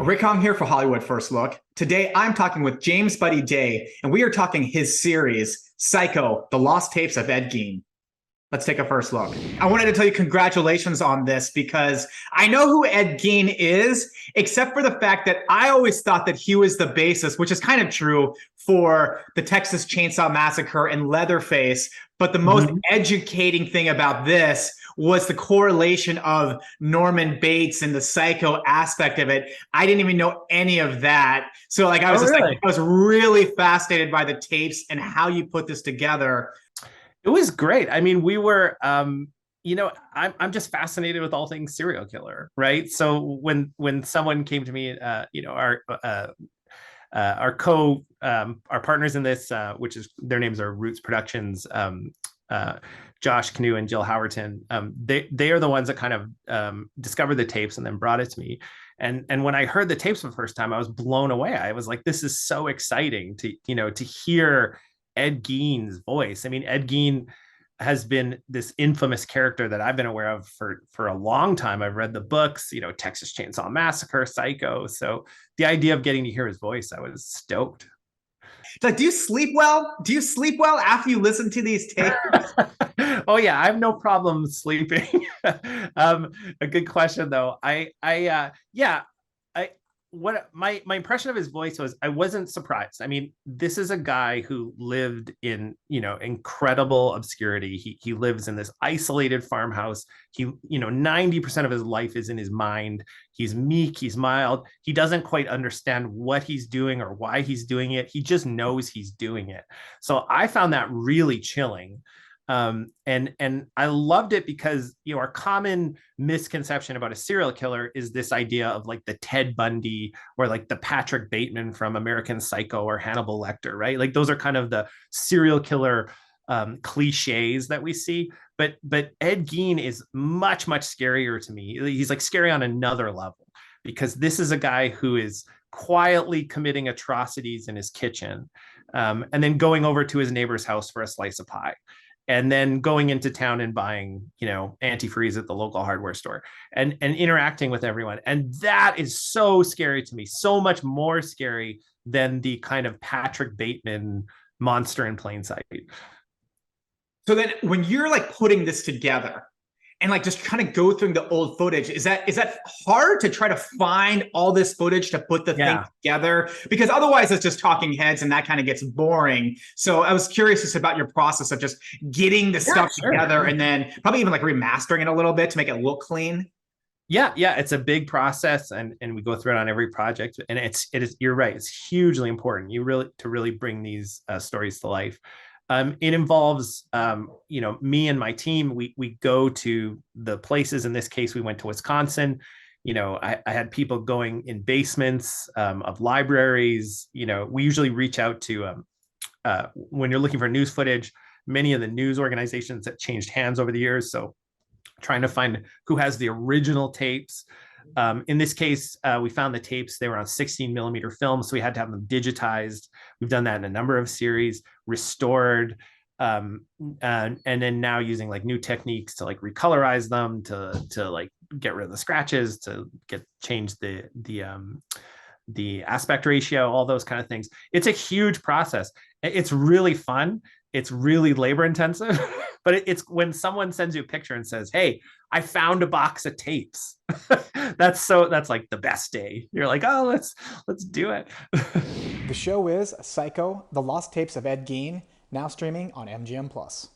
Rick Hong here for Hollywood First Look. Today, I'm talking with James Buddy Day, and we are talking his series, Psycho, The Lost Tapes of Ed Gein. Let's take a first look. I wanted to tell you congratulations on this because I know who Ed Gein is, except for the fact that I always thought that he was the basis, which is kind of true, for the Texas Chainsaw Massacre and Leatherface. But the most educating thing about this was the correlation of Norman Bates and the psycho aspect of it. I didn't even know any of that. So like I was I was really fascinated by the tapes and how you put this together. It was great. I mean, we were, I'm just fascinated with all things serial killer, right? So when someone came to me, our partners in this, which is their names are Roots Productions, Josh Canoe and Jill Howerton. They are the ones that kind of discovered the tapes and then brought it to me. And when I heard the tapes for the first time, I was blown away. I was like, this is so exciting to hear Ed Gein's voice. I mean, Ed Gein has been this infamous character that I've been aware of for a long time. I've read the books, Texas Chainsaw Massacre, Psycho. So the idea of getting to hear his voice, I was stoked. Like, do you sleep well? Do you sleep well after you listen to these tapes? Oh yeah, I have no problem sleeping. A good question though. What my impression of his voice was, I wasn't surprised. I mean, this is a guy who lived in, incredible obscurity. He lives in this isolated farmhouse. 90% of his life is in his mind. He's meek, he's mild. He doesn't quite understand what he's doing or why he's doing it. He just knows he's doing it. So I found that really chilling. And I loved it because, our common misconception about a serial killer is this idea of like the Ted Bundy or like the Patrick Bateman from American Psycho or Hannibal Lecter, right? Like those are kind of the serial killer cliches that we see. But Ed Gein is much, much scarier to me. He's like scary on another level because this is a guy who is quietly committing atrocities in his kitchen, and then going over to his neighbor's house for a slice of pie. And then going into town and buying, antifreeze at the local hardware store and interacting with everyone. And that is so scary to me, so much more scary than the kind of Patrick Bateman monster in plain sight. So then when you're like putting this together and like just kind of go through the old footage, is that hard to try to find all this footage to put the thing together? Because otherwise it's just talking heads and that kind of gets boring. So I was curious just about your process of just getting the stuff together and then probably even like remastering it a little bit to make it look clean. Yeah, it's a big process, and we go through it on every project. And it is, you're right, it's hugely important. To really bring these stories to life. It involves, me and my team. We go to the places. In this case, we went to Wisconsin. I had people going in basements of libraries. We usually reach out to, when you're looking for news footage, many of the news organizations that changed hands over the years. So trying to find who has the original tapes. In this case, we found the tapes. They were on 16 millimeter film, so we had to have them digitized. We've done that in a number of series, restored, and then now using like new techniques to like recolorize them, to like get rid of the scratches, to change the aspect ratio, all those kind of things. It's a huge process. It's really fun. It's really labor intensive, but it's when someone sends you a picture and says, "Hey, I found a box of tapes." That's like the best day. You're like, "Oh, let's do it." The show is Psycho, The Lost Tapes of Ed Gein, now streaming on MGM Plus.